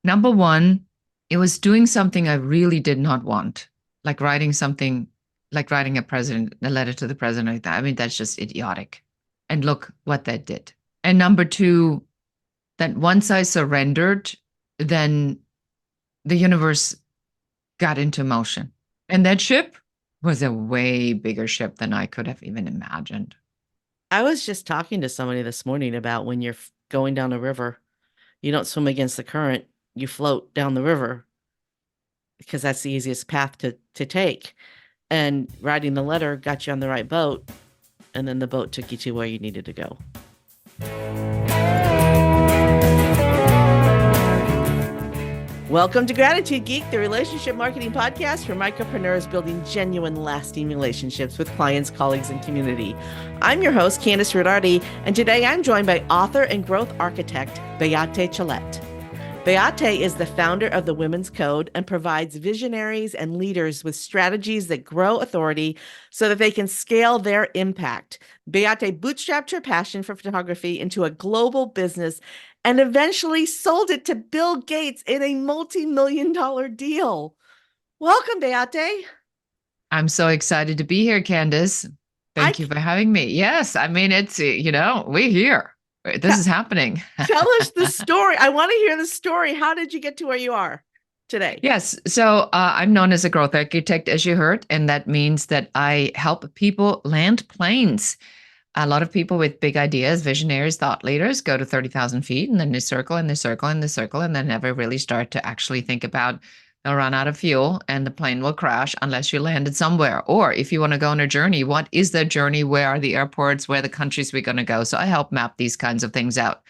Number one, it was doing something I really did not want, like writing something, like writing a letter to the president like that. I mean, that's just idiotic. And look what that did. And number two, that once I surrendered, then the universe got into motion. And that ship was a way bigger ship than I could have even imagined. I was just talking to somebody this morning about when you're going down a river, you don't swim against the current, you float down the river because that's the easiest path to take. And writing the letter got you on the right boat, and then the boat took you to where you needed to go. Welcome to Gratitude Geek, the relationship marketing podcast for micropreneurs building genuine, lasting relationships with clients, colleagues, and community. I'm your host, Kandas Rodardi, and today I'm joined by author and growth architect, Beate Chelette. Beate is the founder of the Women's Code and provides visionaries and leaders with strategies that grow authority so that they can scale their impact. Beate bootstrapped her passion for photography into a global business and eventually sold it to Bill Gates in a multi-million-dollar deal. Welcome, Beate. I'm so excited to be here, Candace. I Thank you for having me. Yes, I mean, we're here. This is happening. Tell us the story. I want to hear the story. How did you get to where you are today? Yes. So I'm known as a growth architect, as you heard, and that means that I help people land planes. A lot of people with big ideas, visionaries, thought leaders, go to 30,000 feet and then they circle and they circle and they circle and then never really start to actually think about they'll run out of fuel and the plane will crash unless you landed somewhere. Or if you want to go on a journey, what is the journey? Where are the airports? Where are the countries we're going to go? So I help map these kinds of things out.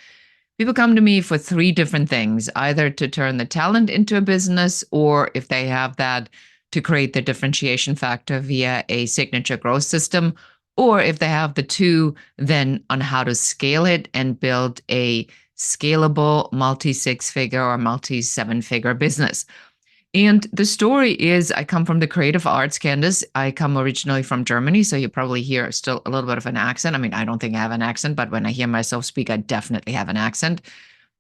People come to me for three different things, either to turn the talent into a business, or if they have that, to create the differentiation factor via a signature growth system, or if they have the two, then on how to scale it and build a scalable multi six figure or multi seven figure business. And the story is I come from the creative arts, Candace. I come originally from Germany, so you probably hear still a little bit of an accent. I mean, I don't think I have an accent, but when I hear myself speak, I definitely have an accent.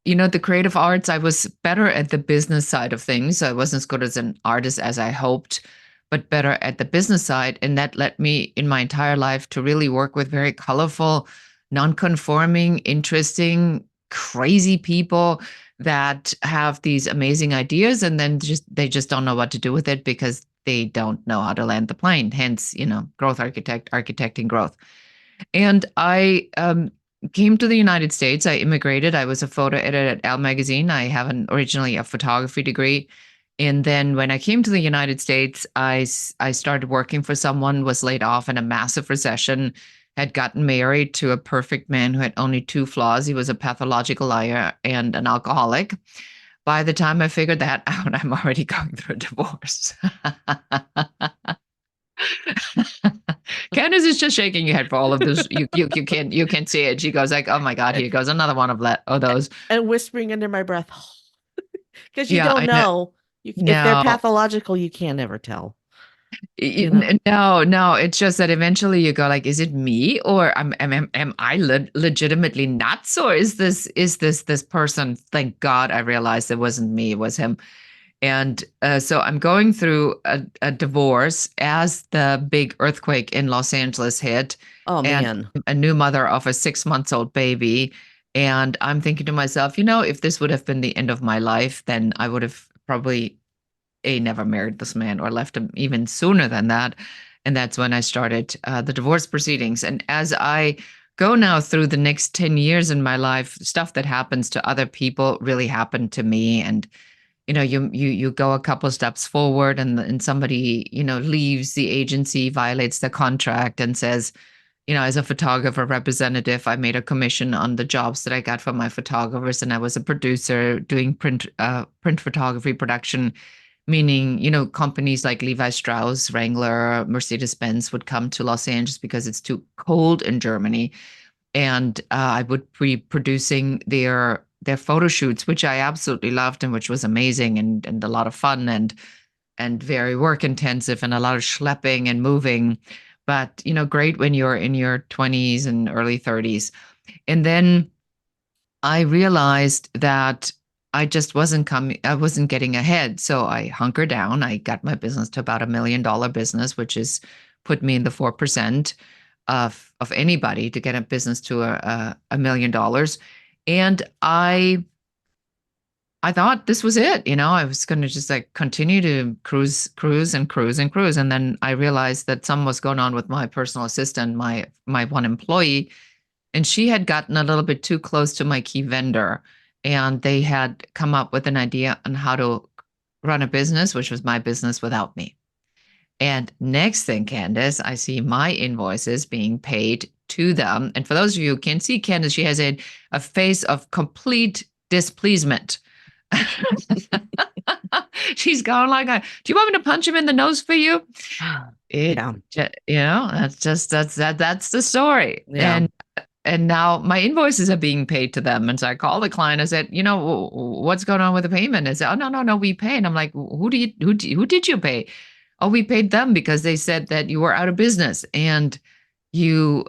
The creative arts, I was better at the business side of things. I wasn't as good as an artist as I hoped, but better at the business side. And that led me in my entire life to really work with very colorful, non-conforming, interesting, crazy people that have these amazing ideas and then they just don't know what to do with it because they don't know how to land the plane. Hence, growth architect, architecting growth. And I came to the United States. I immigrated. I was a photo editor at Elle magazine. I have originally a photography degree. And then when I came to the United States, I started working for someone, was laid off in a massive recession, had gotten married to a perfect man who had only two flaws. He was a pathological liar and an alcoholic. By the time I figured that out, I'm already going through a divorce. Candace is just shaking your head for all of this. You can't see it. She goes like, "Oh my God, here goes another one of those." And whispering under my breath, because you Yeah, don't I know. know. If they're No, pathological, you can't ever tell, you know? no, no. It's just that eventually you go like, "Is it me, or am I legitimately nuts, or is this person?" Thank God I realized it wasn't me; it was him. And so I'm going through a divorce as the big earthquake in Los Angeles hit, Oh, and man. a new mother of a 6 months old baby. And I'm thinking to myself, if this would have been the end of my life, then I would have probably never married this man or left him even sooner than that. And that's when I started the divorce proceedings. And as I go now through the next 10 years in my life, stuff that happens to other people really happened to me. And you go a couple steps forward and somebody leaves the agency, violates the contract, and says, as a photographer representative, I made a commission on the jobs that I got from my photographers, and I was a producer doing print photography production, meaning companies like Levi Strauss, Wrangler, Mercedes-Benz would come to Los Angeles because it's too cold in Germany, and I would be producing their photo shoots, which I absolutely loved and which was amazing and a lot of fun and very work intensive and a lot of schlepping and moving, but great when you're in your 20s and early 30s. And then I realized that I just I wasn't getting ahead. So I hunkered down. I got my business to about $1 million business, which is put me in the 4% of anybody to get a business to $1 million. And I thought this was it. I was going to just like continue to cruise and cruise and cruise. And then I realized that something was going on with my personal assistant, my one employee, and she had gotten a little bit too close to my key vendor. And they had come up with an idea on how to run a business, which was my business without me. And next thing, Kandas, I see my invoices being paid to them. And for those of you who can't see Kandas, she has a face of complete displeasement. She's going like, "Do you want me to punch him in the nose for you?" Yeah. That's the story. Yeah. And now my invoices are being paid to them. And so I called the client. I said, what's going on with the payment? I said, oh, no, we pay. And I'm like, who did you pay? Oh, we paid them because they said that you were out of business and you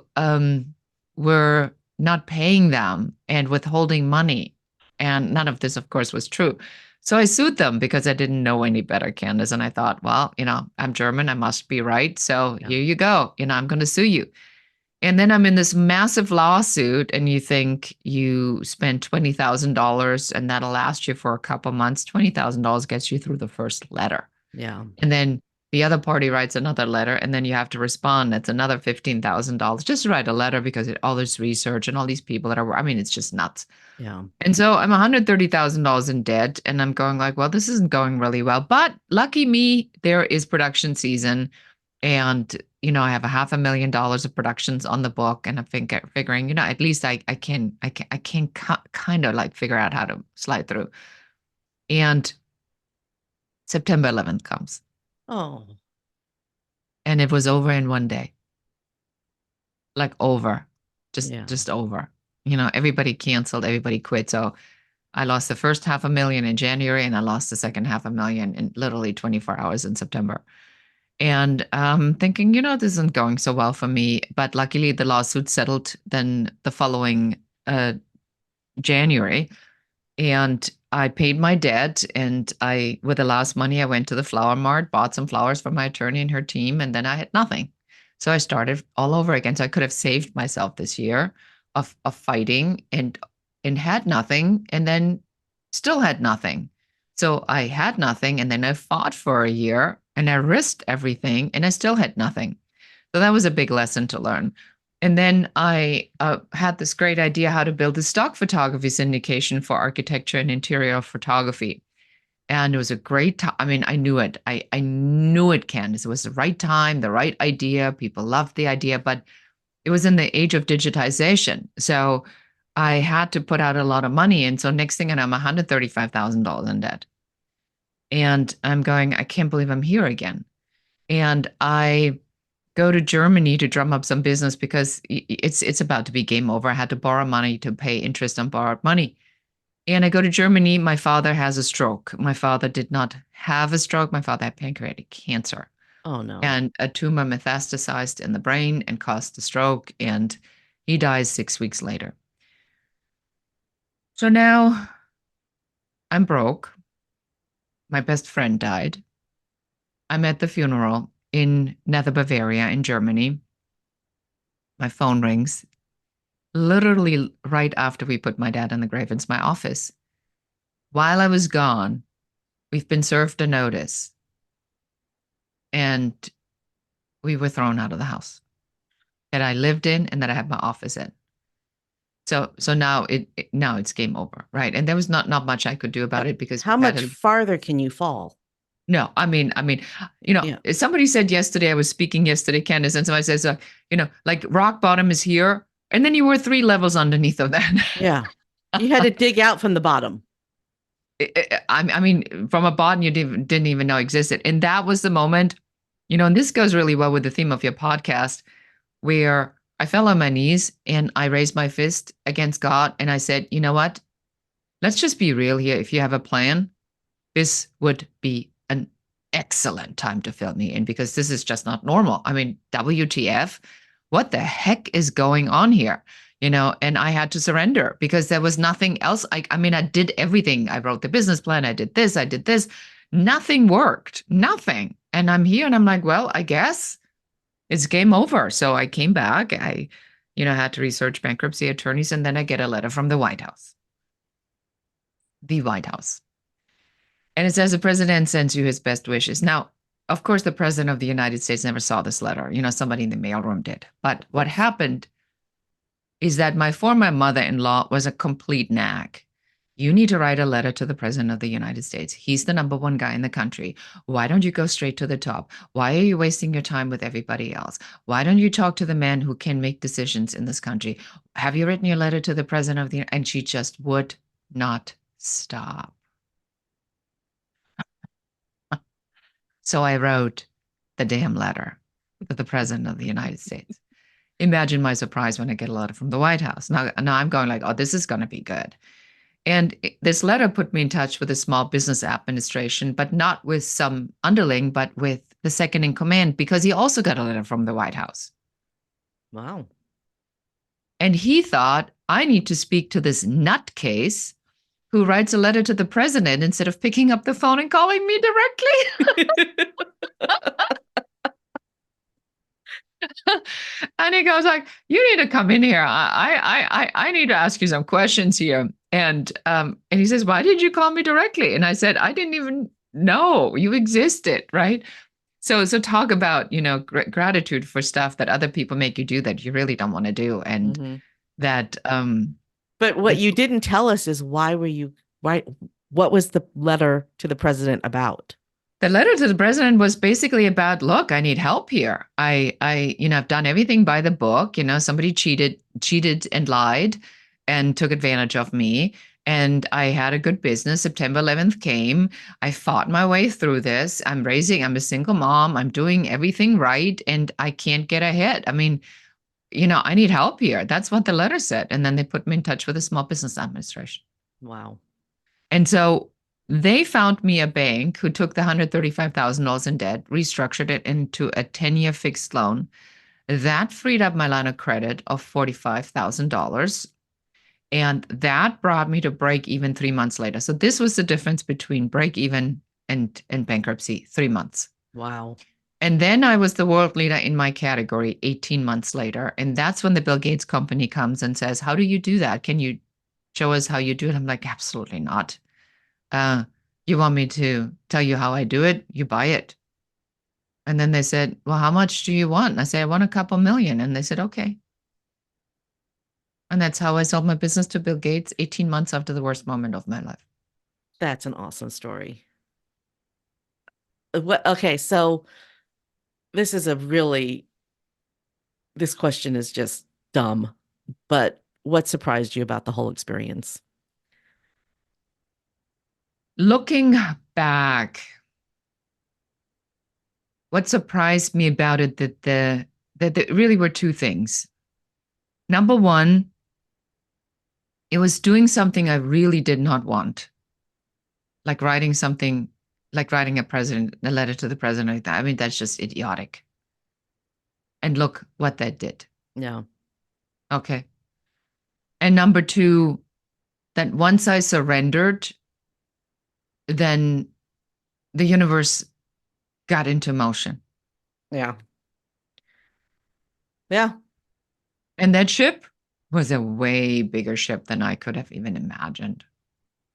were not paying them and withholding money. And none of this, of course, was true. So I sued them because I didn't know any better, Candace. And I thought, well, I'm German. I must be right. So Yeah. here you go. I'm going to sue you. And then I'm in this massive lawsuit, and you think you spent $20,000 and that'll last you for a couple months. $20,000 gets you through the first letter. Yeah. And then the other party writes another letter, and then you have to respond. That's another $15,000 just to write a letter because all this research and all these people it's just nuts. Yeah. And so I'm $130,000 in debt, and I'm going like, well, this isn't going really well. But lucky me, there is production season. And, I have $500,000 of productions on the book, and I'm figuring, at least I can kind of like figure out how to slide through. And September 11th comes. Oh. And it was over in one day. Like over. Just over. Everybody canceled, everybody quit. So I lost the first $500,000 in January, and I lost the second $500,000 in literally 24 hours in September. And thinking, this isn't going so well for me. But luckily, the lawsuit settled then the following January. And I paid my debt. And with the last money, I went to the flower mart, bought some flowers for my attorney and her team. And then I had nothing. So I started all over again. So I could have saved myself this year of fighting and had nothing, and then still had nothing. So I had nothing, and then I fought for a year, and I risked everything, and I still had nothing. So that was a big lesson to learn. And then I had this great idea how to build a stock photography syndication for architecture and interior photography. And it was a great time. I knew it. I knew it, Candace. It was the right time, the right idea. People loved the idea, but it was in the age of digitization. So I had to put out a lot of money. And so next thing I know, I'm $135,000 in debt. And I'm going, I can't believe I'm here again. And I go to Germany to drum up some business because it's about to be game over. I had to borrow money to pay interest on borrowed money. And I go to Germany. My father has a stroke. My father did not have a stroke. My father had pancreatic cancer. Oh, no. And a tumor metastasized in the brain and caused a stroke. And he dies 6 weeks later. So now I'm broke. My best friend died. I'm at the funeral in Nether Bavaria in Germany. My phone rings. Literally right after we put my dad in the grave, it's my office. While I was gone, we've been served a notice. And we were thrown out of the house that I lived in and that I had my office in. So now it's game over, right? And there was not much I could do about it because how much farther can you fall? No, somebody said yesterday, I was speaking yesterday, Candace, and somebody says, like rock bottom is here, and then you were 3 levels underneath of that. Yeah, you had to dig out from the bottom. From a bottom you didn't even know existed, and that was the moment, and this goes really well with the theme of your podcast, where I fell on my knees and I raised my fist against God and I said, you know what? Let's just be real here. If you have a plan, this would be an excellent time to fill me in because this is just not normal. WTF? What the heck is going on here? and I had to surrender because there was nothing else. I mean, I did everything. I wrote the business plan. I did this. I did this. Nothing worked. Nothing. And I'm here and I'm like, well, I guess it's game over. So I came back. I, had to research bankruptcy attorneys, and then I get a letter from the White House. The White House. And it says the president sends you his best wishes. Now, of course, the president of the United States never saw this letter. Somebody in the mailroom did. But what happened is that my former mother-in-law was a complete nag. You need to write a letter to the president of the United States. He's the number one guy in the country. Why don't you go straight to the top? Why are you wasting your time with everybody else? Why don't you talk to the man who can make decisions in this country? Have you written your letter to the president of the, and she just would not stop. So I wrote the damn letter to the president of the United States. Imagine my surprise when I get a letter from the White House. Now I'm going like, oh, this is going to be good. And this letter put me in touch with a small business administration, but not with some underling, but with the second in command, because he also got a letter from the White House. Wow. And he thought, I need to speak to this nutcase who writes a letter to the president instead of picking up the phone and calling me directly. And he goes like, you need to come in here. I need to ask you some questions here. And he says, why did you call me directly? And I said, I didn't even know you existed, right? So talk about, gratitude for stuff that other people make you do that you really don't want to do. And that but what you didn't tell us is why what was the letter to the president about? The letter to the president was basically about, look, I need help here. I've done everything by the book. Somebody cheated and lied and took advantage of me. And I had a good business. September 11th came. I fought my way through this. I'm a single mom. I'm doing everything right. And I can't get ahead. I mean, I need help here. That's what the letter said. And then they put me in touch with a small business administration. Wow. And so they found me a bank who took the $135,000 in debt, restructured it into a 10-year fixed loan. That freed up my line of credit of $45,000. And that brought me to break even 3 months later. So this was the difference between break even and bankruptcy, 3 months. Wow. And then I was the world leader in my category 18 months later. And that's when the Bill Gates company comes and says, how do you do that? Can you show us how you do it? I'm like, absolutely not. You want me to tell you how I do it? You buy it. And then they said, well, how much do you want? And I said, I want a couple million. And they said, okay. And that's how I sold my business to Bill Gates 18 months after the worst moment of my life. That's an awesome story. Okay, so this question is just dumb, but what surprised you about the whole experience? Looking back, what surprised me about it that there really were two things. Number one, it was doing something I really did not want, like writing a letter to the president like that. I mean, that's just idiotic. And look what that did. Yeah. Okay. And number two, that once I surrendered, then the universe got into motion. Yeah. Yeah. And that ship was a way bigger ship than I could have even imagined.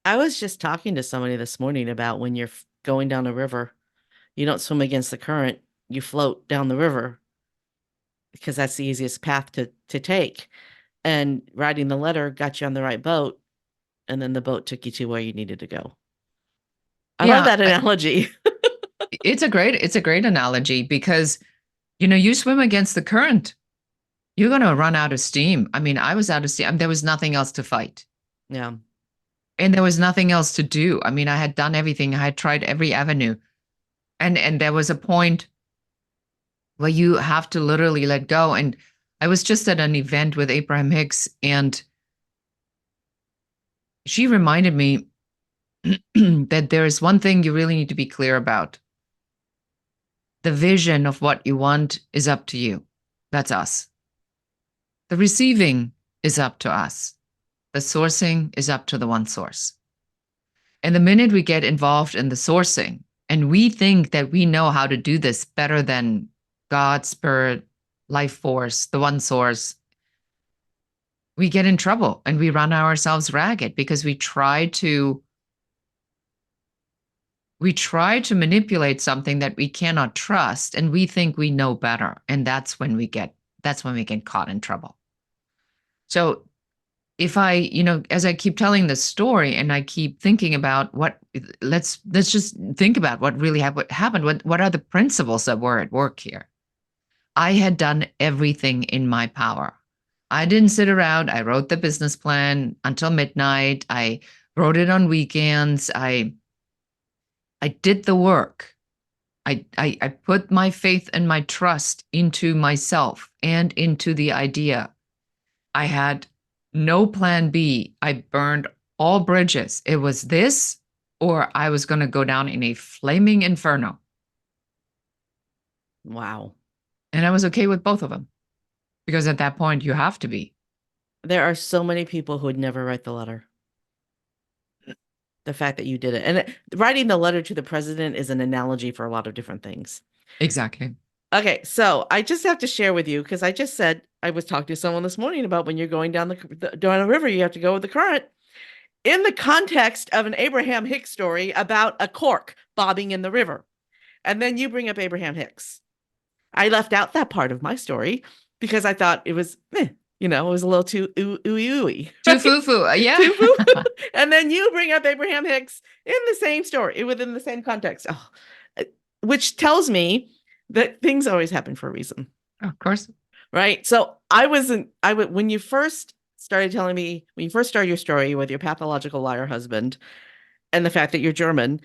I was just talking to somebody this morning about when you're going down a river, you don't swim against the current, you float down the river because that's the easiest path to take. And writing the letter got you on the right boat, and then the boat took you to where you needed to go. I love that analogy. It's a great analogy because, you swim against the current. You're going to run out of steam. I mean, I was out of steam. There was nothing else to fight. Yeah. And there was nothing else to do. I mean, I had done everything. I had tried every avenue. And there was a point where you have to literally let go. And I was just at an event with Abraham Hicks, and she reminded me that there is one thing you really need to be clear about. The vision of what you want is up to you. That's us. The receiving is up to us. The sourcing is up to the one source. And the minute we get involved in the sourcing and we think that we know how to do this better than God, spirit, life force, the one source, we get in trouble and we run ourselves ragged because we try to manipulate something that we cannot trust and we think we know better. And that's when we get caught in trouble. So if as I keep telling this story and I keep thinking about let's just think about what really happened. What are the principles that were at work here? I had done everything in my power. I didn't sit around. I wrote the business plan until midnight. I wrote it on weekends. I did the work. I put my faith and my trust into myself and into the idea. I had no plan B. I burned all bridges. It was this, or I was going to go down in a flaming inferno. Wow. And I was okay with both of them because at that point you have to be. There are so many people who would never write the letter. The fact that you did it. And writing the letter to the president is an analogy for a lot of different things. Exactly. Okay, so I just have to share with you because I just said I was talking to someone this morning about when you're going down down a river, you have to go with the current. In the context of an Abraham Hicks story about a cork bobbing in the river, and then you bring up Abraham Hicks. I left out that part of my story because I thought it was, it was a little too ooey. Too foo-foo, yeah. Too foo-foo. And then you bring up Abraham Hicks in the same story, within the same context, which tells me that things always happen for a reason. Of course. Right. So when you first started telling me, when you first started your story with your pathological liar husband and the fact that you're German,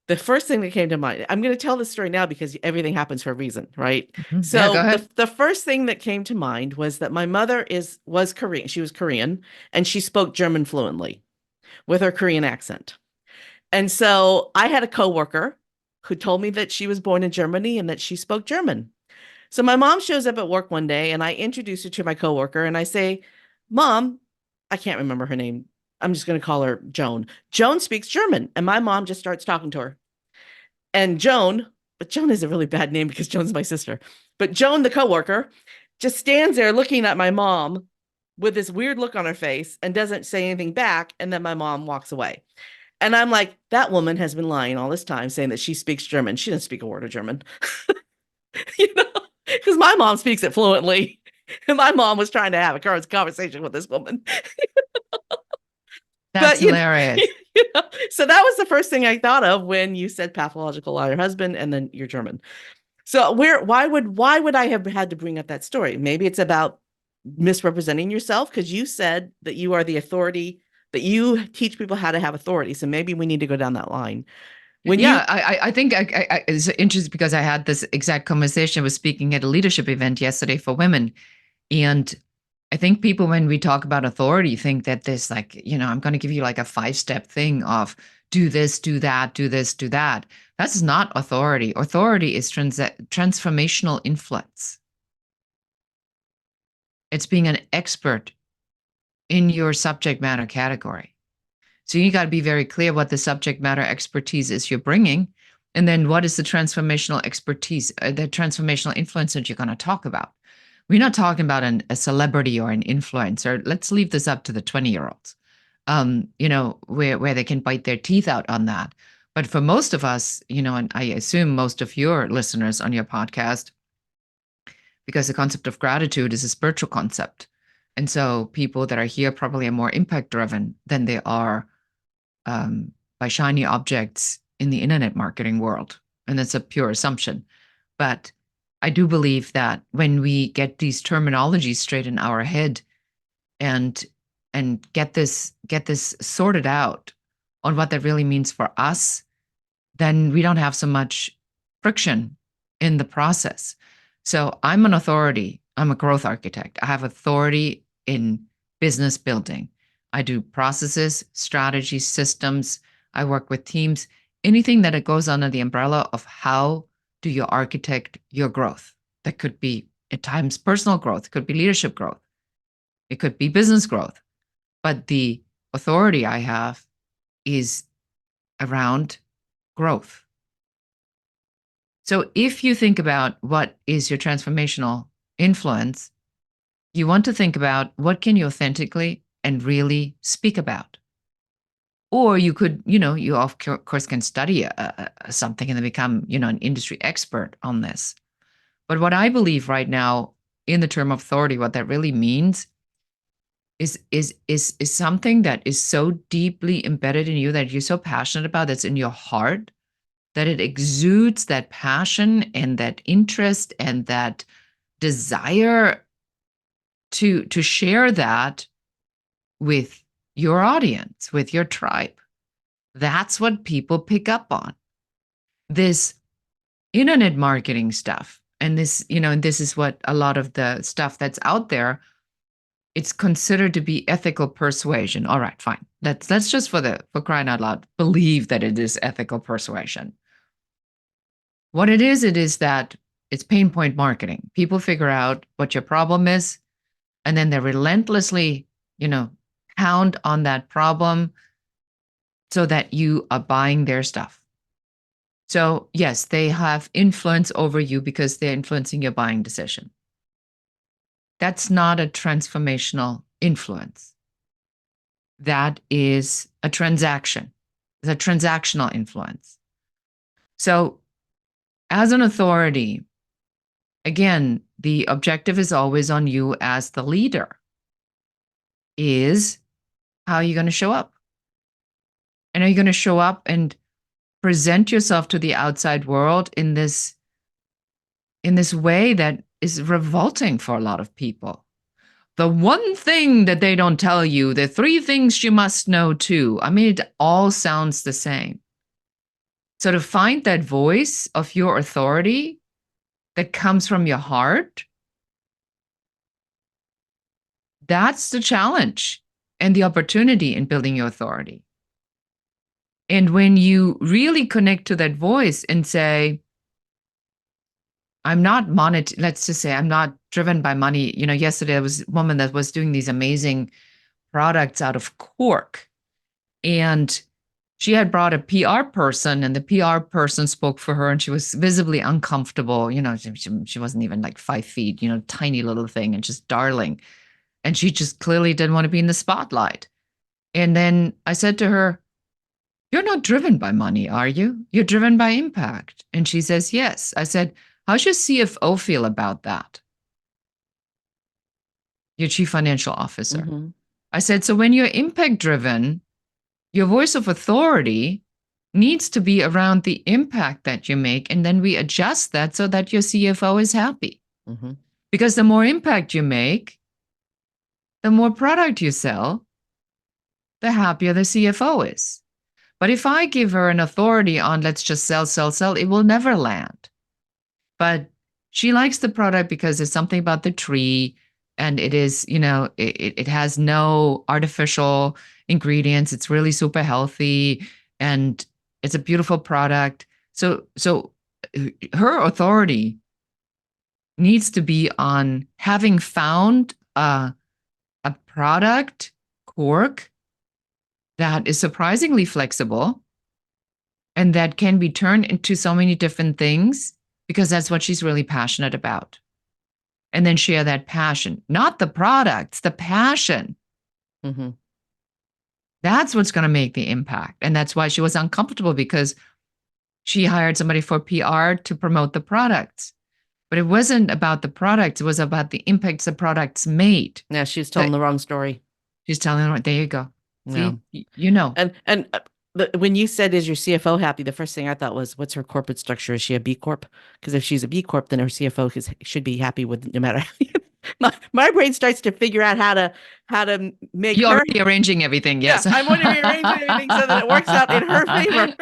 the first thing that came to mind, I'm going to tell this story now because everything happens for a reason, right? Mm-hmm. So yeah, go ahead. The first thing that came to mind was that my mother was Korean. She was Korean and she spoke German fluently with her Korean accent. And so I had a coworker who told me that she was born in Germany and that she spoke German. So my mom shows up at work one day and I introduce her to my coworker and I say, Mom, I can't remember her name. I'm just going to call her Joan. Joan speaks German. And my mom just starts talking to her. And Joan, but Joan is a really bad name because Joan's my sister. But Joan, the coworker, just stands there looking at my mom with this weird look on her face and doesn't say anything back. And then my mom walks away. And I'm like, that woman has been lying all this time saying that she speaks German. She doesn't speak a word of German. Because my mom speaks it fluently. And my mom was trying to have a conversation with this woman. That's But hilarious. So that was the first thing I thought of when you said pathological liar husband and then you're German. So why would I have had to bring up that story? Maybe it's about misrepresenting yourself because you said that you are the authority, that you teach people how to have authority. So maybe we need to go down that line. I think it's interesting because I had this exact conversation. I was speaking at a leadership event yesterday for women. And I think people, when we talk about authority, think that this, like, I'm going to give you like a 5-step thing of do this, do that, do this, do that. That's not authority. Authority is transformational influence. It's being an expert in your subject matter category. So you got to be very clear what the subject matter expertise is you're bringing. And then what is the transformational expertise, the transformational influence that you're going to talk about? We're not talking about a celebrity or an influencer. Let's leave this up to the 20-year-olds, where they can bite their teeth out on that. But for most of us, and I assume most of your listeners on your podcast, because the concept of gratitude is a spiritual concept. And so people that are here probably are more impact driven than they are by shiny objects in the internet marketing world. And that's a pure assumption. But I do believe that when we get these terminologies straight in our head and get this sorted out on what that really means for us, then we don't have so much friction in the process. So I'm an authority. I'm a growth architect. I have authority in business building. I do processes, strategies, systems. I work with teams, anything that it goes under the umbrella of how do you architect your growth? That could be at times personal growth, could be leadership growth. It could be business growth. But the authority I have is around growth. So if you think about what is your transformational influence, you want to think about what can you authentically and really speak about. Or you could, you of course can study something and then become, an industry expert on this. But what I believe right now in the term of authority, what that really means is something that is so deeply embedded in you, that you're so passionate about, that's in your heart, that it exudes that passion and that interest and that desire to share that with your audience, with your tribe. That's what people pick up on. This internet marketing stuff, and this is what a lot of the stuff that's out there, it's considered to be ethical persuasion. All right, fine. Let's just for crying out loud, believe that it is ethical persuasion. What it is that it's pain point marketing. People figure out what your problem is, and then they relentlessly, pound on that problem so that you are buying their stuff. So, yes, they have influence over you because they're influencing your buying decision. That's not a transformational influence. That is a transaction. It's a transactional influence. So, as an authority, again, the objective is always on you as the leader. Is how are you going to show up? And are you going to show up and present yourself to the outside world in this way that is revolting for a lot of people? The one thing that they don't tell you, the three things you must know too. I mean, it all sounds the same. So to find that voice of your authority that comes from your heart, that's the challenge and the opportunity in building your authority. And when you really connect to that voice and say, I'm not let's just say I'm not driven by money. Yesterday there was a woman that was doing these amazing products out of cork. And she had brought a PR person, and the PR person spoke for her, and she was visibly uncomfortable. She wasn't even like 5 feet, tiny little thing, and just darling. And she just clearly didn't want to be in the spotlight. And then I said to her, you're not driven by money, are you? You're driven by impact. And she says, yes. I said, how's your CFO feel about that? Your chief financial officer. Mm-hmm. I said, so when you're impact driven, your voice of authority needs to be around the impact that you make. And then we adjust that so that your CFO is happy. Mm-hmm. Because the more impact you make, the more product you sell, the happier the CFO is. But if I give her an authority on let's just sell, it will never land. But she likes the product because there's something about the tree, and it is, it has no artificial ingredients. It's really super healthy, and it's a beautiful product. So her authority needs to be on having found a product, cork, that is surprisingly flexible and that can be turned into so many different things, because that's what she's really passionate about. And then share that passion, not the products, the passion. Mm-hmm. That's what's going to make the impact. And that's why she was uncomfortable, because she hired somebody for PR to promote the products. But it wasn't about the products. It was about the impacts the products made. Yeah, she's telling the wrong story. She's telling the wrong, there you go. Yeah. See, And when you said, is your CFO happy? The first thing I thought was, what's her corporate structure? Is she a B Corp? Because if she's a B Corp, then her CFO should be happy with no matter. my brain starts to figure out how to make You're her. already arranging everything. Yes. Yeah, I'm going to be arranging everything so that it works out in her favor.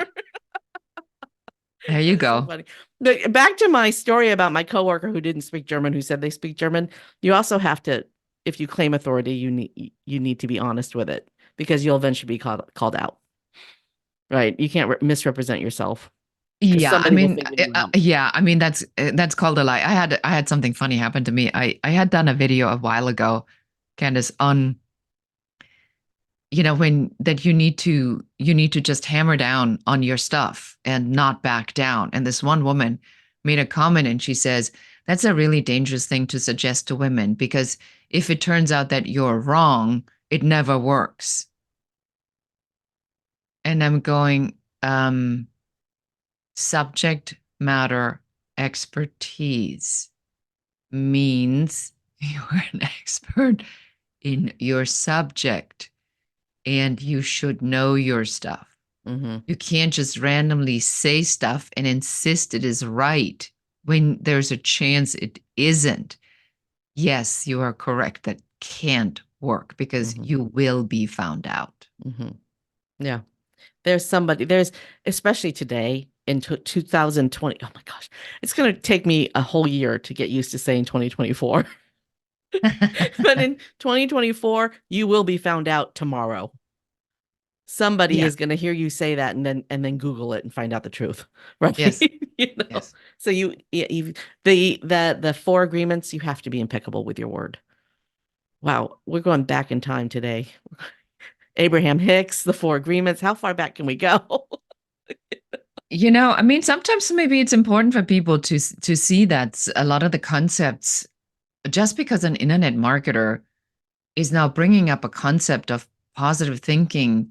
There you go. So back to my story about my coworker who didn't speak German, who said they speak German. You also have to, if you claim authority, you need to be honest with it, because you'll eventually be called out. Right. You can't misrepresent yourself. Yeah. I mean, that's called a lie. I had something funny happen to me. I had done a video a while ago Candace, on when that you need to just hammer down on your stuff and not back down. And this one woman made a comment and she says, that's a really dangerous thing to suggest to women, because if it turns out that you're wrong, it never works. And I'm going, subject matter expertise means you're an expert in your subject and you should know your stuff. Mm-hmm. You can't just randomly say stuff and insist it is right when there's a chance it isn't. Yes, you are correct. That can't work because you will be found out. Mm-hmm. Yeah. There's especially today in 2020. Oh my gosh, it's going to take me a whole year to get used to saying 2024. But in 2024, you will be found out tomorrow. Somebody is going to hear you say that and then Google it and find out the truth, right? Yes. Yes. So the 4 agreements, you have to be impeccable with your word. Wow, we're going back in time today. Abraham Hicks, the 4 agreements. How far back can we go? Sometimes maybe it's important for people to see that a lot of the concepts, just because an internet marketer is now bringing up a concept of positive thinking,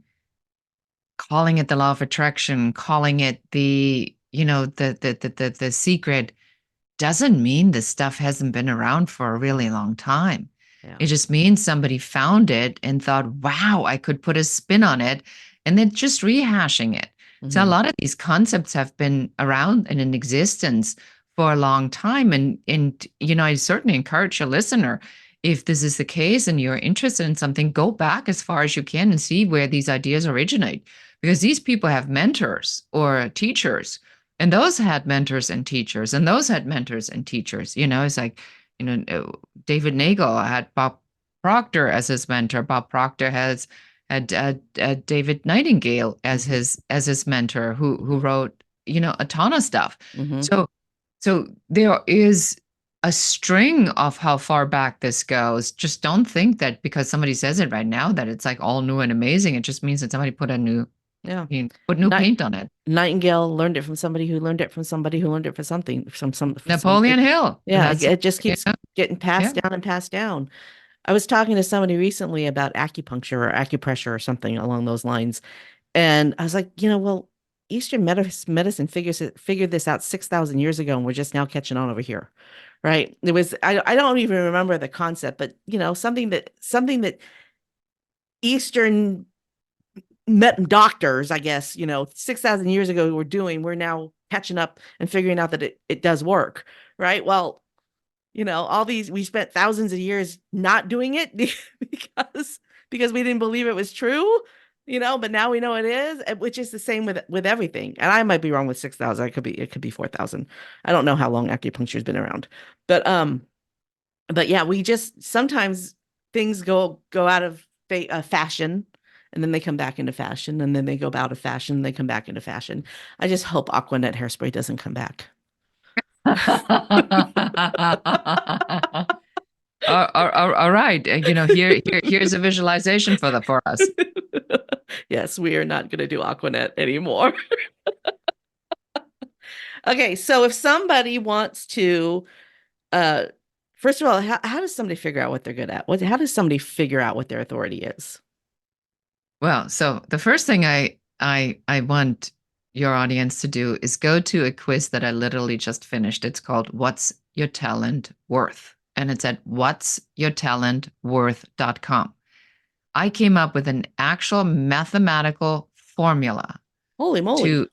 calling it the law of attraction, calling it the secret, doesn't mean this stuff hasn't been around for a really long time. Yeah. It just means somebody found it and thought, wow, I could put a spin on it, and then just rehashing it. Mm-hmm. So a lot of these concepts have been around and in existence for a long time. And I certainly encourage your listener, if this is the case and you're interested in something, go back as far as you can and see where these ideas originate. Because these people have mentors or teachers, and those had mentors and teachers, and those had mentors and teachers. It's like, David Nagel had Bob Proctor as his mentor. Bob Proctor had David Nightingale as his mentor, who wrote, a ton of stuff. Mm-hmm. So there is a string of how far back this goes. Just don't think that because somebody says it right now that it's like all new and amazing. It just means that somebody put put new paint on it. Nightingale learned it from somebody who learned it from somebody who learned it from something, from Napoleon Hill. Yeah, it just keeps getting passed down and passed down. I was talking to somebody recently about acupuncture or acupressure or something along those lines. And I was like, well, Eastern medicine figured this out 6,000 years ago, and we're just now catching on over here. Right. It was, I don't even remember the concept, but something that Eastern doctors, I guess, 6,000 years ago were doing, we're now catching up and figuring out that it does work. Right. Well, all these, we spent thousands of years not doing it because we didn't believe it was true, but now we know it is, which is the same with everything. And I might be wrong with 6,000. It could be 4,000. I don't know how long acupuncture has been around, but yeah, we just, sometimes things go out of fashion, and then they come back into fashion, and then they go out of fashion, and they come back into fashion. I just hope Aquanet hairspray doesn't come back. All right. Here's a visualization for us. Yes, we are not going to do Aquanet anymore. Okay, so if somebody wants to, first of all, how does somebody figure out what they're good at? How does somebody figure out what their authority is? Well, so the first thing I want your audience to do is go to a quiz that I literally just finished. It's called What's Your Talent Worth? And it's at whatsyourtalentworth.com. I came up with an actual mathematical formula. Holy moly.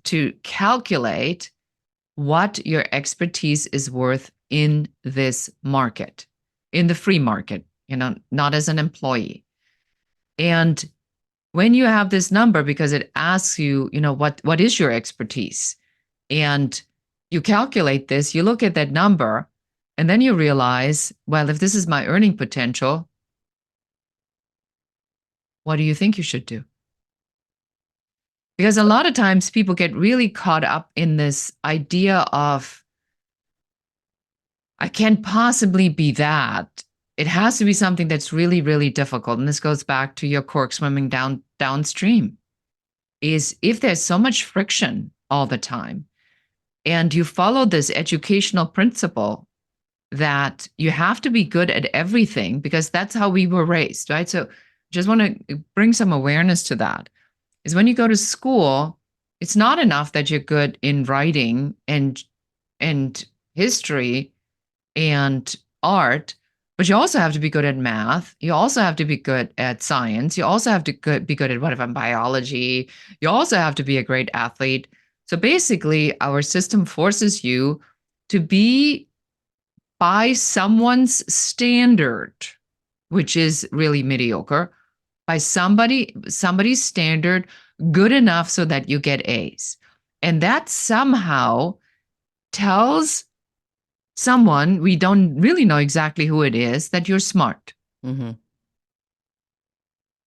To calculate what your expertise is worth in this market, in the free market, not as an employee. And when you have this number, because it asks you, what is your expertise? And you calculate this, you look at that number, and then you realize, well, if this is my earning potential, what do you think you should do? Because a lot of times people get really caught up in this idea of, I can't possibly be that. it has to be something that's really, really difficult. And this goes back to your cork swimming downstream. Is if there's so much friction all the time, and you follow this educational principle that you have to be good at everything because that's how we were raised, right? So just want to bring some awareness to that. Is when you go to school, it's not enough that you're good in writing and history and art, but you also have to be good at math. You also have to be good at science. You also have to be good at whatever biology. You also have to be a great athlete. So basically, our system forces you to be by someone's standard, which is really mediocre, by somebody's standard, good enough so that you get A's. And that somehow tells someone, we don't really know exactly who it is, that you're smart. Mm-hmm.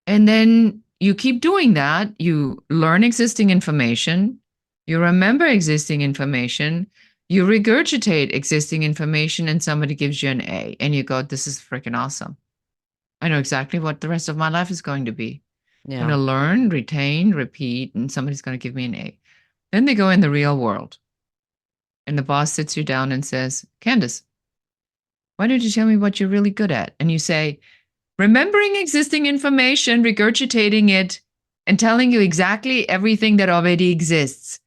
And then you keep doing that. You learn existing information, you remember existing information, you regurgitate existing information, and somebody gives you an A. And you go, this is freaking awesome. I know exactly what the rest of my life is going to be. I'm Yeah. going to learn, retain, repeat, and somebody's going to give me an A. Then they go in the real world. And the boss sits you down and says, Kandas, why don't you tell me what you're really good at? And you say, remembering existing information, regurgitating it, and telling you exactly everything that already exists.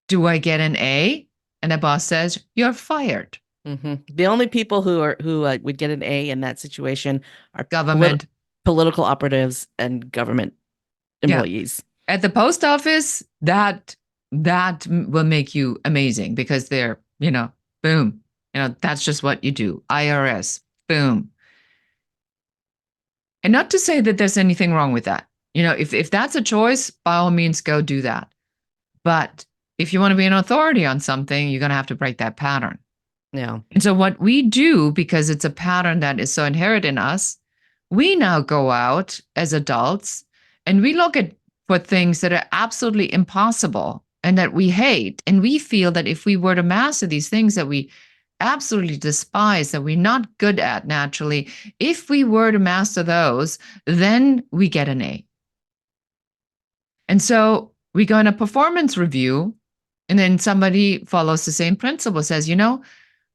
Do I get an A? And the boss says, you're fired. Mm-hmm. The only people who would get an A in that situation are Government. political operatives and government Yeah. employees. At the post office, that will make you amazing because they're, boom. That's just what you do. IRS, boom. And not to say that there's anything wrong with that. If that's a choice, by all means, go do that. But if you want to be an authority on something, you're going to have to break that pattern. Yeah. And so what we do, because it's a pattern that is so inherent in us, we now go out as adults and we look at for things that are absolutely impossible and that we hate. And we feel that if we were to master these things that we absolutely despise, that we're not good at naturally, if we were to master those, then we get an A. And so we go in a performance review, and then somebody follows the same principle, says,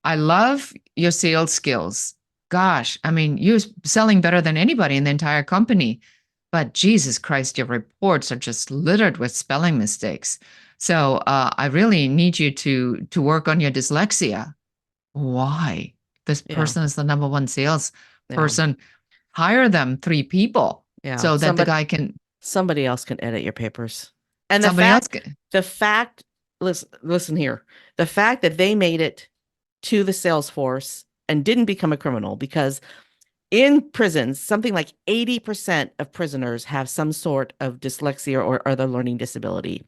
I love your sales skills. Gosh, I mean, you're selling better than anybody in the entire company. But Jesus Christ, your reports are just littered with spelling mistakes. So I really need you to work on your dyslexia. Why? This Yeah. person is the number one sales Yeah. person. Hire them 3 people Yeah. so that the guy can. Somebody else can edit your papers. And Somebody else can. Listen here, the fact that they made it to the sales force and didn't become a criminal, because in prisons, something like 80% of prisoners have some sort of dyslexia or other learning disability.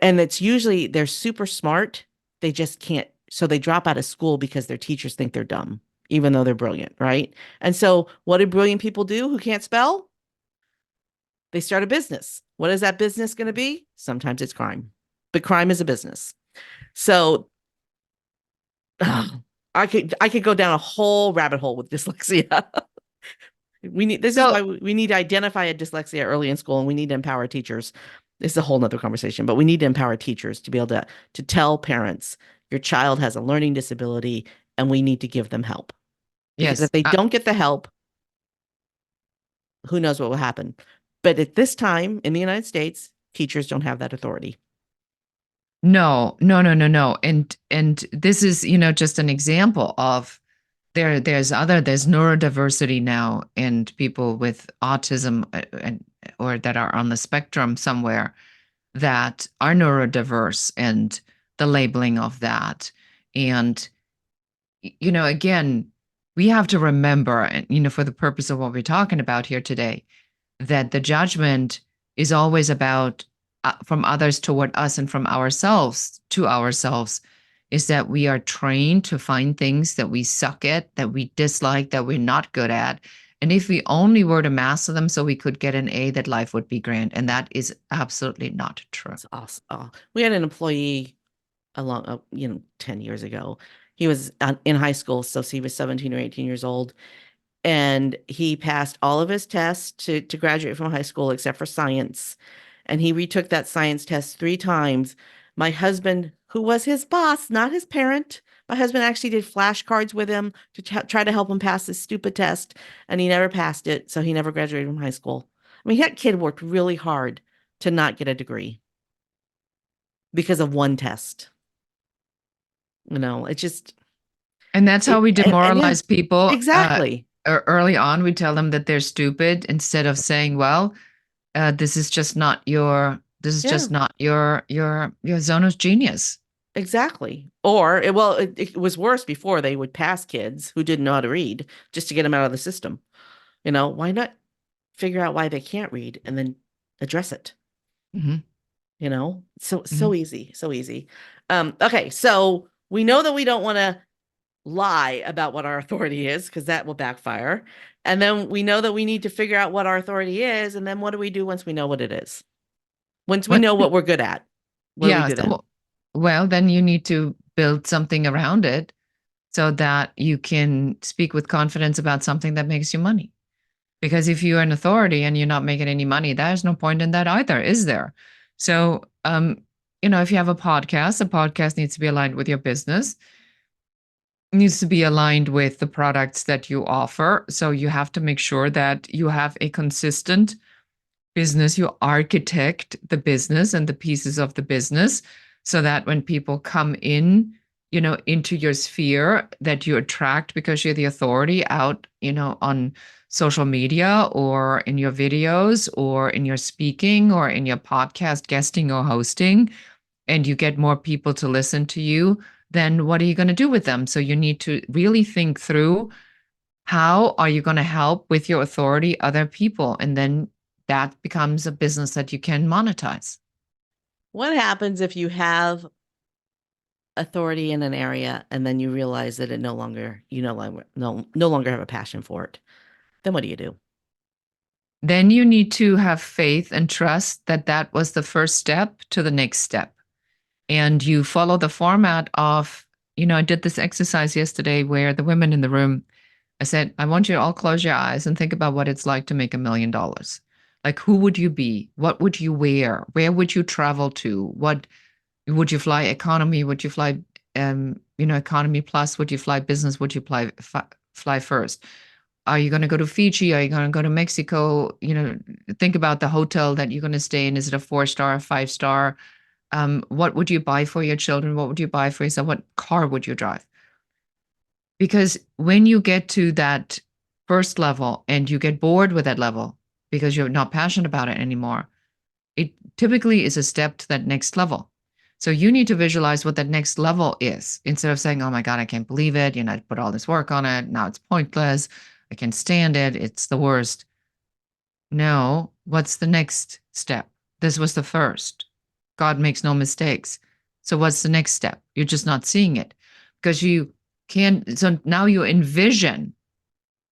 And it's usually they're super smart. They just can't. So they drop out of school because their teachers think they're dumb, even though they're brilliant, right? And so what do brilliant people do who can't spell? They start a business. What is that business going to be? Sometimes it's crime, but crime is a business. So I could go down a whole rabbit hole with dyslexia. This is why we need to identify a dyslexia early in school, and we need to empower teachers. This is a whole nother conversation, but we need to empower teachers to be able to tell parents your child has a learning disability and we need to give them help. Because Yes. if they don't get the help, who knows what will happen. But at this time in the United States, teachers don't have that authority. No. And this is, just an example of there's neurodiversity now and people with autism or that are on the spectrum somewhere that are neurodiverse and the labeling of that. And, again, we have to remember, and, for the purpose of what we're talking about here today, that the judgment is always about from others toward us and from ourselves to ourselves, is that we are trained to find things that we suck at, that we dislike, that we're not good at. And if we only were to master them so we could get an A, that life would be grand. And that is absolutely not true. That's awesome. Oh, we had an employee 10 years ago. He was in high school, so he was 17 or 18 years old. And he passed all of his tests to graduate from high school except for science. And he retook that science test 3 times. My husband, who was his boss, not his parent, my husband actually did flashcards with him to try to help him pass this stupid test, and he never passed it, so he never graduated from high school. I mean, that kid worked really hard to not get a degree because of one test. It just And that's how we and yeah, demoralize people. exactly. Early on, we tell them that they're stupid instead of saying, "Well, this is just not your. This is Yeah. just not your zone of genius." Exactly. Or, it was worse before. They would pass kids who didn't know how to read just to get them out of the system. Why not figure out why they can't read and then address it? Hmm. So Hmm. easy, so easy. Okay, so we know that we don't want to lie about what our authority is because that will backfire. And then we know that we need to figure out what our authority is. And then what do we do once we know what it is? Once we What? know what we're good at, what do we Yeah. do then? Well, then you need to build something around it so that you can speak with confidence about something that makes you money. Because if you're an authority and you're not making any money, there's no point in that either, is there? So, if you have a podcast needs to be aligned with your business, needs to be aligned with the products that you offer. So you have to make sure that you have a consistent business, you architect the business and the pieces of the business so that when people come in, into your sphere that you attract because you're the authority out, on social media or in your videos or in your speaking or in your podcast guesting or hosting, and you get more people to listen to you, then what are you going to do with them? So you need to really think through, how are you going to help with your authority other people? And then that becomes a business that you can monetize. What happens if you have authority in an area and then you realize that you no longer have a passion for it? Then what do you do? Then you need to have faith and trust that that was the first step to the next step. And you follow the format of, I did this exercise yesterday where the women in the room, I said, I want you to all close your eyes and think about what it's like to make $1 million. Like, who would you be? What would you wear? Where would you travel to? What would you fly economy? Would you fly, economy plus? Would you fly business? Would you fly first? Are you going to go to Fiji? Are you going to go to Mexico? Think about the hotel that you're going to stay in. Is it a 4-star, 5-star? What would you buy for your children? What would you buy for yourself? What car would you drive? Because when you get to that first level and you get bored with that level because you're not passionate about it anymore, it typically is a step to that next level. So you need to visualize what that next level is instead of saying, oh my God, I can't believe it. I put all this work on it. Now it's pointless. I can't stand it. It's the worst. No, what's the next step? This was the first. God makes no mistakes. So what's the next step? You're just not seeing it because you can't. So now you envision.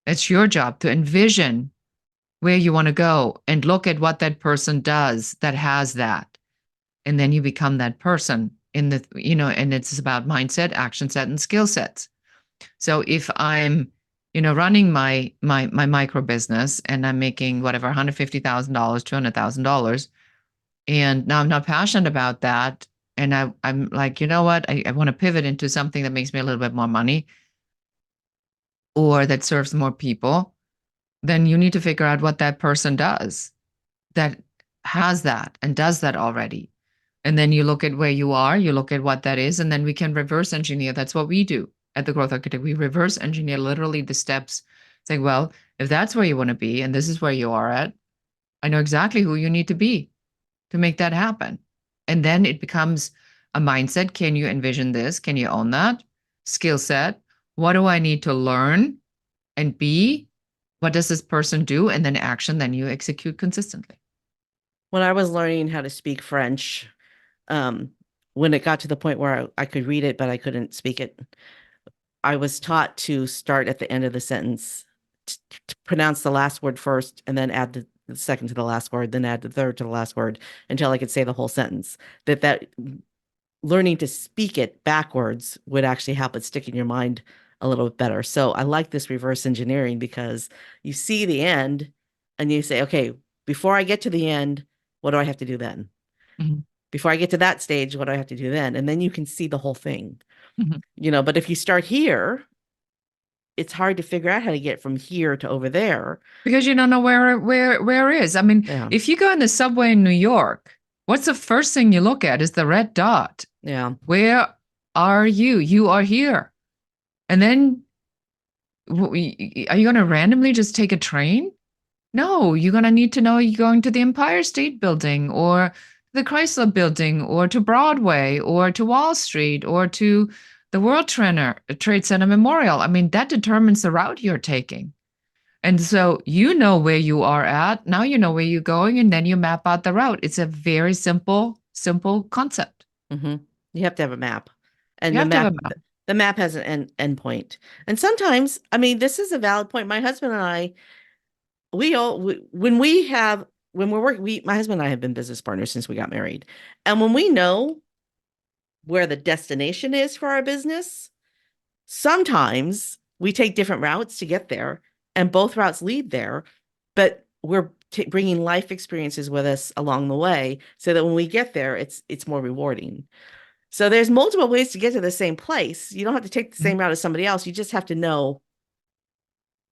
It's your job to envision where you want to go and look at what that person does that has that. And then you become that person and it's about mindset, action set, and skill sets. So if I'm, running my micro business and I'm making whatever, $150,000, $200,000, and now I'm not passionate about that. And I'm like, you know what? I want to pivot into something that makes me a little bit more money or that serves more people. Then you need to figure out what that person does that has that and does that already. And then you look at where you are, you look at what that is, and then we can reverse engineer. That's what we do at the Growth Architect. We reverse engineer literally the steps, saying, well, if that's where you want to be and this is where you are at, I know exactly who you need to be to make that happen. And then it becomes a mindset. Can you envision this? Can you own that? Skill set. What do I need to learn and be? What does this person do? And then action, then you execute consistently. When I was learning how to speak French, um, when it got to the point where I could read it, but I couldn't speak it, I was taught to start at the end of the sentence, to pronounce the last word first, and then add the second to the last word, then add the third to the last word until I could say the whole sentence. That learning to speak it backwards would actually help it stick in your mind a little bit better. So I like this reverse engineering because you see the end and you say, okay, before I get to the end, what do I have to do then? Mhm. Before I get to that stage, what do I have to do then? And then you can see the whole thing, Mhm. but if you start here, it's hard to figure out how to get from here to over there. Because you don't know where it is. I mean, Yeah. if you go in the subway in New York, what's the first thing you look at is the red dot. Yeah. Where are you? You are here. And then are you going to randomly just take a train? No, you're going to need to know you're going to the Empire State Building or the Chrysler Building or to Broadway or to Wall Street or to the Trade Center Memorial. I mean, that determines the route you're taking. And so you know where you are at. Now you know where you're going, and then you map out the route. It's a very simple concept. Hmm. You have to have a map, You and the have to have map a map. the map has an end point. And sometimes, I mean, this is a valid point. My husband and I, when we have when we're working, my husband and I have been business partners since we got married, and when we know where the destination is for our business, sometimes we take different routes to get there, and both routes lead there, but we're bringing life experiences with us along the way, so that when we get there, it's more rewarding. So there's multiple ways to get to the same place. You don't have to take the Mhm. same route as somebody else. You just have to know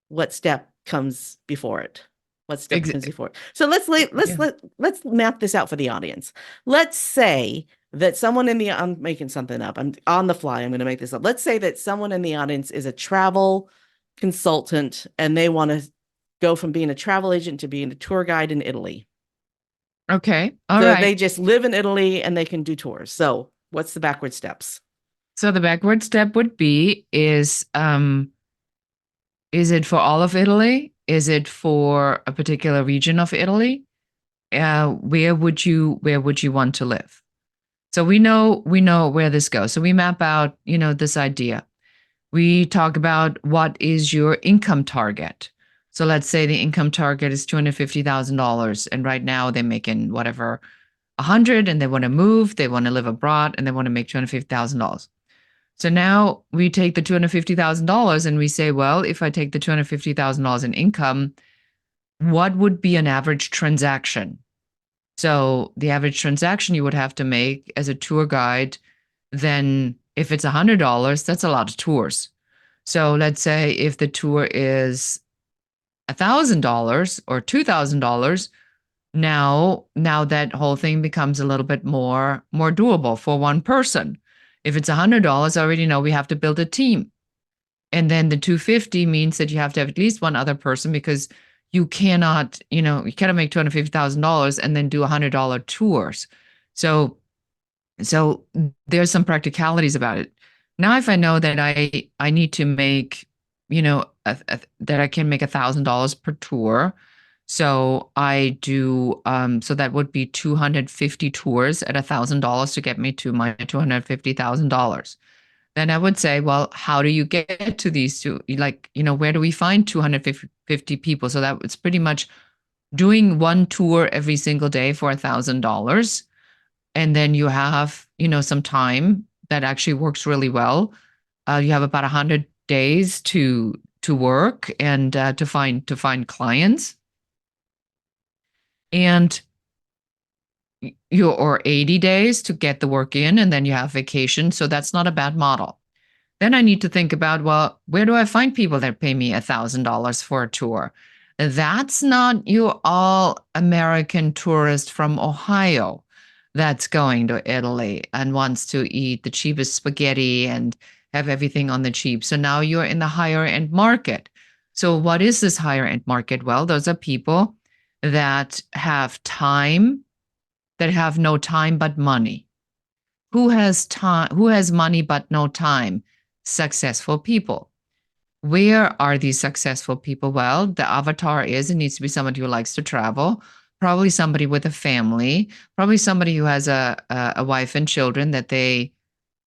what step comes before it. What step Ex- comes before it. So yeah. let's map this out for the audience. Let's say that someone in the I'm making something up. I'm on the fly. I'm going to make this up. Let's say that someone in the audience is a travel consultant and they want to go from being a travel agent to being a tour guide in Italy. Okay. All So right. they just live in Italy and they can do tours. So what's the backward steps? So the backward step would be is it for all of Italy? Is it for a particular region of Italy? Where would you want to live? So we know where this goes. So we map out, this idea. We talk about what is your income target. So let's say the income target is $250,000, and right now they're making whatever 100, and they want to move, they want to live abroad, and they want to make $250,000. So now we take the $250,000 and we say, well, if I take the $250,000 in income, what would be an average transaction? So the average transaction you would have to make as a tour guide, then if it's $100, that's a lot of tours. So let's say if the tour is $1,000 or $2,000, now that whole thing becomes a little bit more doable for one person. If it's $100, I already know we have to build a team. And then the 250 means that you have to have at least one other person, because you cannot make $250,000 and then do $100 tours. So so there's some practicalities about it. Now, if I know that I need to make, that I can make $1,000 per tour, so I do. So that would be 250 tours at $1,000 to get me to my $250,000. Then I would say, well, how do you get to these two? Like, where do we find 250 people? So that it's pretty much doing one tour every single day for $1,000, and then you have some time that actually works really well. You have about 100 days to work and to find clients, and or 80 days to get the work in, and then you have vacation. So that's not a bad model. Then I need to think about, well, where do I find people that pay me $1,000 for a tour? That's not your all American tourist from Ohio that's going to Italy and wants to eat the cheapest spaghetti and have everything on the cheap. So now you're in the higher end market. So what is this higher end market? Well, those are people that have time, that have no time but money. Who has time? Who has money but no time? Successful people. Where are these successful people? Well, the avatar it needs to be somebody who likes to travel, probably somebody with a family, probably somebody who has a wife and children that they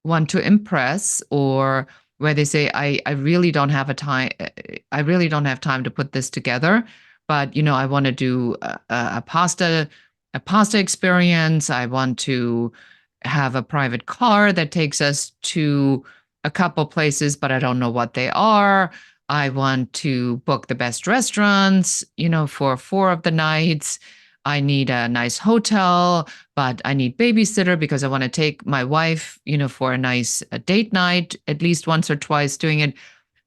want to impress, or where they say, I really don't have I really don't have time to put this together, but I want to do a pasta experience. I want to have a private car that takes us to a couple places, but I don't know what they are. I want to book the best restaurants, for 4 of the nights. I need a nice hotel, but I need babysitter because I want to take my wife, for a nice date night at least once or twice doing it.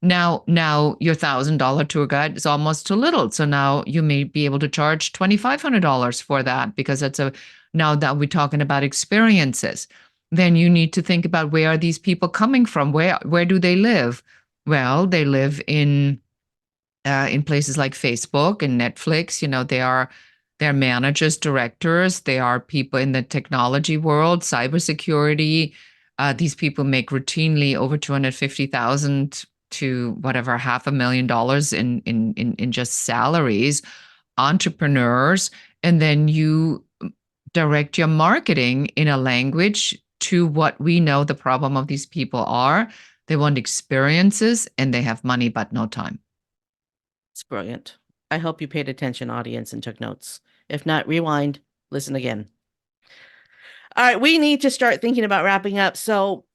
Now your $1,000 tour guide is almost too little. So now you may be able to charge $2,500 for that because now that we're talking about experiences. Then you need to think about, where are these people coming from? Where do they live? Well, they live in places like Facebook and Netflix. They're managers, directors. They are people in the technology world, cybersecurity. These people make routinely over 250,000 to whatever, $500,000 in just salaries. Entrepreneurs. And then you direct your marketing in a language to what we know the problem of these people are. They want experiences and they have money but no time. It's brilliant. I hope you paid attention, audience, and took notes. If not, rewind, listen again. All right, we need to start thinking about wrapping up. So,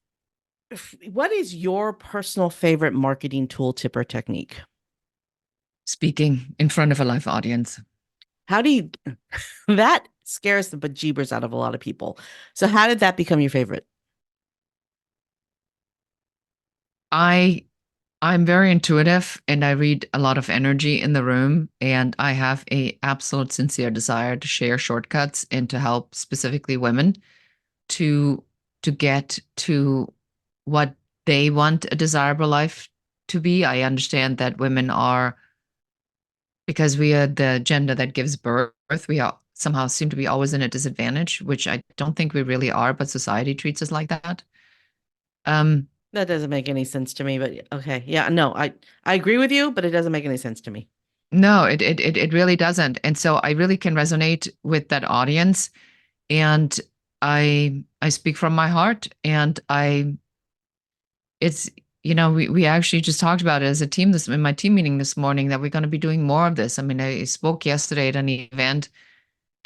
what is your personal favorite marketing tool, tip, or technique? Speaking in front of a live audience. How do you, that scares the bejeebers out of a lot of people. So how did that become your favorite? I'm very intuitive and I read a lot of energy in the room, and I have a absolute sincere desire to share shortcuts and to help specifically women to get to what they want a desirable life to be. I understand that women are, because we are the gender that gives birth, we are somehow seem to be always in a disadvantage, which I don't think we really are, but society treats us like that. That doesn't make any sense to me, but okay. Yeah, no, I agree with you, but it doesn't make any sense to me. No, it really doesn't. And so I really can resonate with that audience. And I speak from my heart, and it's, we actually just talked about it as a team in my team meeting this morning, that we're going to be doing more of this. I mean, I spoke yesterday at an event,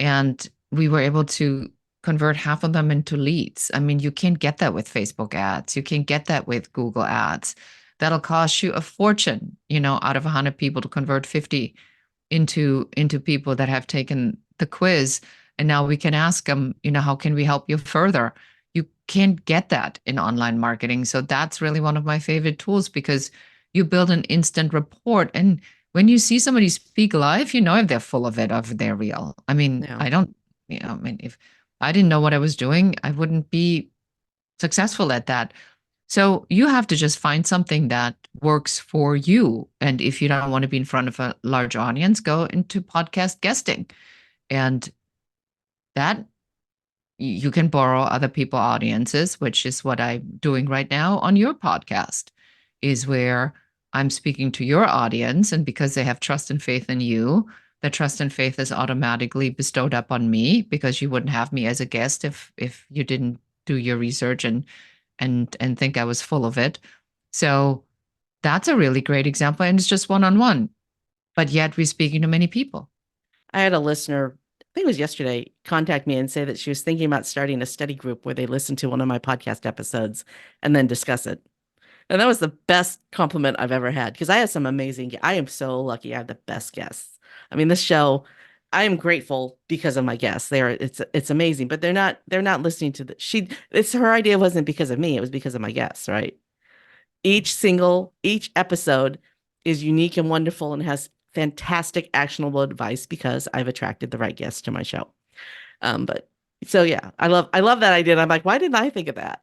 and we were able to convert half of them into leads. I mean, you can't get that with Facebook ads. You can't get that with Google ads. That'll cost you a fortune, out of 100 people to convert 50 into people that have taken the quiz. And now we can ask them, how can we help you further? You can't get that in online marketing. So that's really one of my favorite tools, because you build an instant rapport. And when you see somebody speak live, if they're full of it or if they're real. I mean, Yeah. I don't, I mean, if I didn't know what I was doing, I wouldn't be successful at that. So you have to just find something that works for you. And if you don't want to be in front of a large audience, go into podcast guesting. And that you can borrow other people's audiences, which is what I'm doing right now on your podcast, is where I'm speaking to your audience. And because they have trust and faith in you, the trust and faith is automatically bestowed up on me, because you wouldn't have me as a guest if you didn't do your research and think I was full of it. So that's a really great example. And it's just one-on-one, but yet we're speaking to many people. I had a listener, I think it was yesterday, contact me and say that she was thinking about starting a study group where they listen to one of my podcast episodes and then discuss it. And that was the best compliment I've ever had, because I have some amazing, I am so lucky I have the best guests. I mean, this show, I am grateful because of my guests. It's amazing, but they're not listening to it's her idea wasn't because of me, it was because of my guests, right? Each episode is unique and wonderful and has fantastic actionable advice because I've attracted the right guests to my show. But so yeah, I love that idea. And I'm like, why didn't I think of that?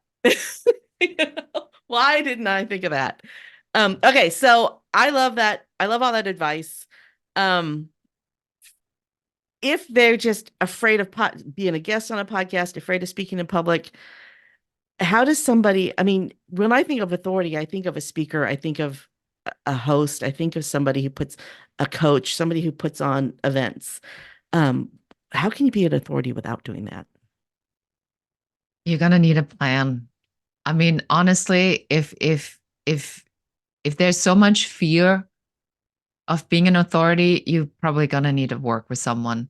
Why didn't I think of that? Okay, so I love that. I love all that advice. If they're just afraid of being a guest on a podcast, afraid of speaking in public, how does somebody, I mean, when I think of authority, I think of a speaker, I think of a host, I think of somebody who puts a coach, somebody who puts on events. How can you be an authority without doing that? You're going to need a plan. I mean, honestly, if there's so much fear of being an authority, you're probably going to need to work with someone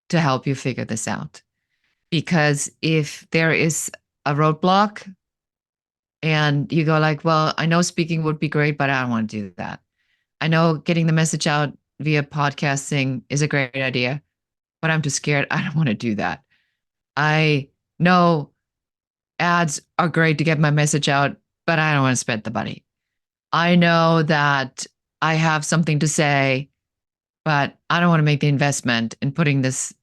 to help you figure this out. Because if there is a roadblock, And you go like, well, I know speaking would be great, but I don't want to do that. I know getting the message out via podcasting is a great idea, but I'm too scared. I don't want to do that. I know ads are great to get my message out, but I don't want to spend the money. I know that I have something to say, but I don't want to make the investment in putting this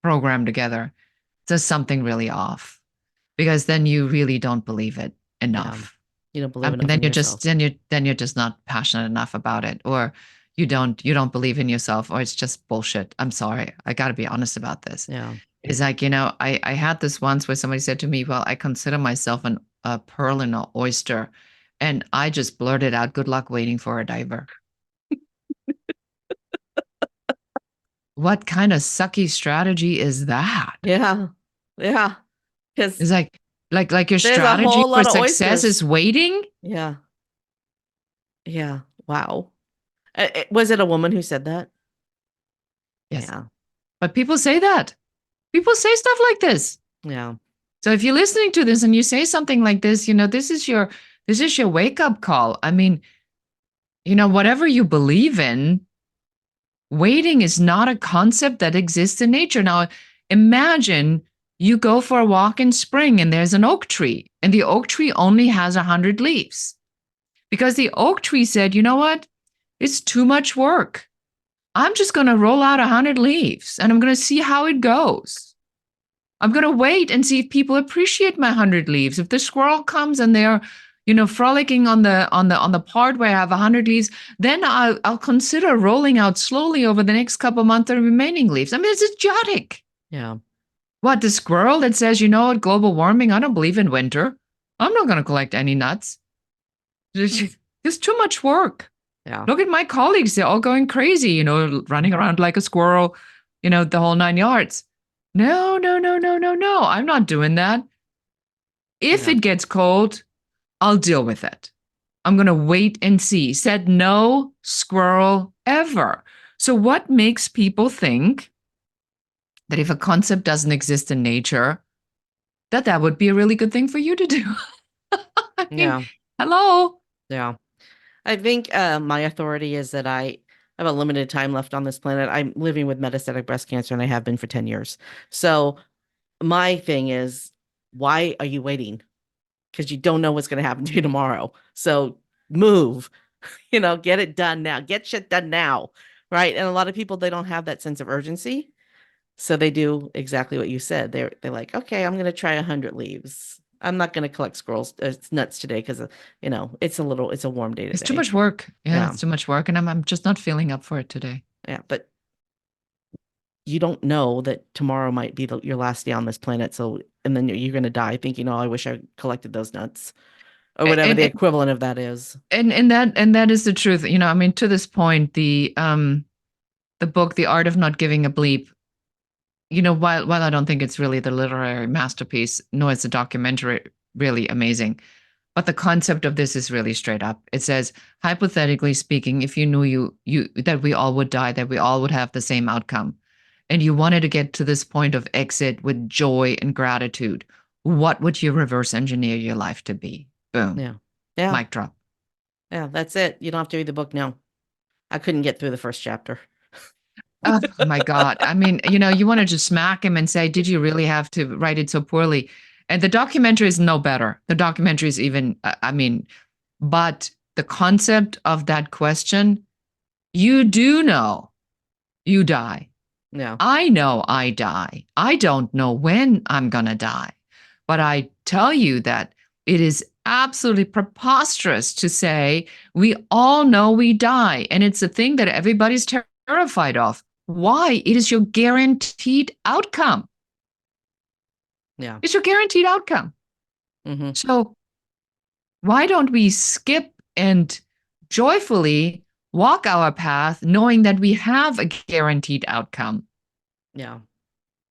program together. There's something really off because then you really don't believe it Yeah. enough. You don't I believe mean, enough in yourself. then you're just not passionate enough about it, or you don't believe in yourself, or it's just bullshit. I'm sorry, I got to be honest about this. Yeah. It's like, I had this once where somebody said to me, "Well, I consider myself a pearl in an oyster," and I just blurted out, "Good luck waiting for a diver." What kind of sucky strategy is that? Yeah. Yeah. Because It's like your there's a strategy whole for lot of success oysters. is waiting. Yeah. Yeah. Wow. Was it a woman who said that? Yes, Yeah. but people say that. People say stuff like this. Yeah. So if you're listening to this and you say something like this, this is your wake up call. I mean, whatever you believe in, waiting is not a concept that exists in nature. Now, imagine you go for a walk in spring and there's an oak tree, and the oak tree only has 100 leaves because the oak tree said, "You know what? It's too much work. I'm just going to roll out 100 leaves and I'm going to see how it goes. I'm going to wait and see if people appreciate my 100 leaves. If the squirrel comes and they're, frolicking on the part where I have 100 leaves, then I'll consider rolling out slowly over the next couple of months the remaining leaves." I mean, it's idiotic. Yeah. What, the squirrel that says, global warming, I don't believe in winter. I'm not going to collect any nuts. It's too much work. Yeah. Look at my colleagues. They're all going crazy, running around like a squirrel, the whole 9 yards. No, no, no, no, no, no. I'm not doing that. If Yeah. it gets cold, I'll deal with it. I'm going to wait and see. Said no squirrel ever. So, what makes people think that if a concept doesn't exist in nature, that would be a really good thing for you to do? I mean, Yeah. hello. Yeah. I think my authority is that I have a limited time left on this planet. I'm living with metastatic breast cancer and I have been for 10 years. So my thing is, why are you waiting? Because you don't know what's going to happen to you tomorrow. So move, get it done now. Get shit done now. Right. And a lot of people, they don't have that sense of urgency. So they do exactly what you said. They're like, okay, I'm going to try 100 leaves. I'm not going to collect squirrels nuts today because it's a warm day It's too today. much work. Yeah, Yeah. it's too much work. And I'm just not feeling up for it today. Yeah, but you don't know that tomorrow might be your last day on this planet. So, and then you're going to die thinking, oh, I wish I collected those nuts or whatever And the equivalent of that is. and that is the truth. I mean, to this point, the book, The Art of Not Giving a Bleep, while I don't think it's really the literary masterpiece, nor is the documentary really amazing, but the concept of this is really straight up. It says, hypothetically speaking, if you knew you that we all would die, that we all would have the same outcome, and you wanted to get to this point of exit with joy and gratitude, what would you reverse engineer your life to be? Boom. Yeah. Yeah. Mic drop. Yeah. That's it. You don't have to read the book now. I couldn't get through the first chapter. Oh my God. I mean, you want to just smack him and say, did you really have to write it so poorly? And the documentary is no better. The documentary is even, I mean, but the concept of that question, you do know you die. Yeah. I know I die. I don't know when I'm going to die. But I tell you that it is absolutely preposterous to say we all know we die. And it's a thing that everybody's terrified of. Why? It is your guaranteed outcome. Yeah. It's your guaranteed outcome. Mm-hmm. So why don't we skip and joyfully walk our path knowing that we have a guaranteed outcome? Yeah.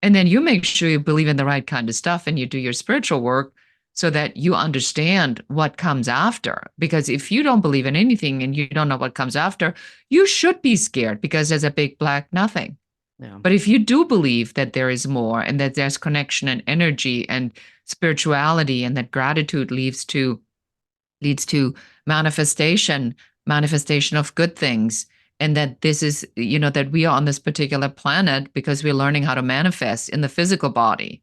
And then you make sure you believe in the right kind of stuff and you do your spiritual work so that you understand what comes after. Because if you don't believe in anything and you don't know what comes after, you should be scared because there's a big black nothing. Yeah. But if you do believe that there is more and that there's connection and energy and spirituality and that gratitude leads to leads to manifestation, manifestation of good things. And that this is, that we are on this particular planet because we're learning how to manifest in the physical body.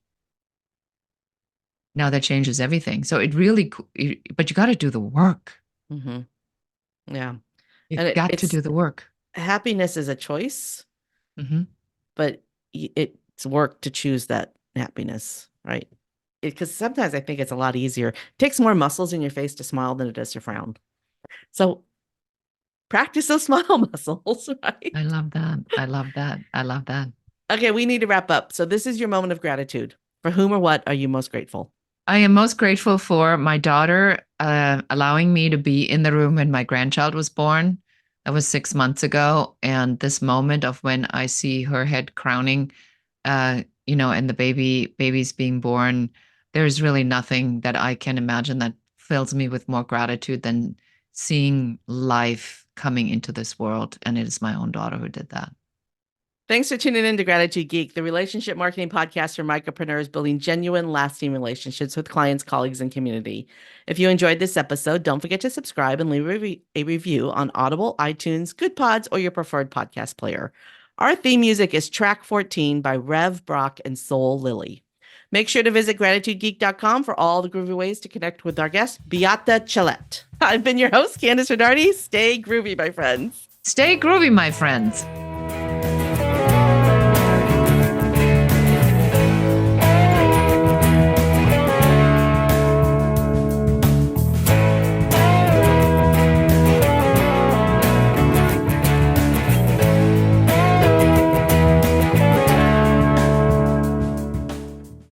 Now that changes everything. So it really, but you got to do the work. Mm-hmm. Yeah. You've And got to it's do the work. happiness is a choice, Mm-hmm. but it's work to choose that happiness, right? Because sometimes I think it's a lot easier. It takes more muscles in your face to smile than it does to frown. So practice those smile muscles, right? I love that. I love that. I love that. Okay, we need to wrap up. So this is your moment of gratitude. For whom or what are you most grateful? I am most grateful for my daughter allowing me to be in the room when my grandchild was born. That was 6 months ago. And this moment of when I see her head crowning, and the baby's being born, there's really nothing that I can imagine that fills me with more gratitude than seeing life coming into this world. And it is my own daughter who did that. Thanks for tuning in to Gratitude Geek, the relationship marketing podcast for micropreneurs building genuine, lasting relationships with clients, colleagues, and community. If you enjoyed this episode, don't forget to subscribe and leave a review on Audible, iTunes, Good Pods, or your preferred podcast player. Our theme music is track 14 by Rev Brock and Soul Lily. Make sure to visit gratitudegeek.com for all the groovy ways to connect with our guest, Beate Chelette. I've been your host, Kandas Renardi. Stay groovy, my friends. Stay groovy, my friends.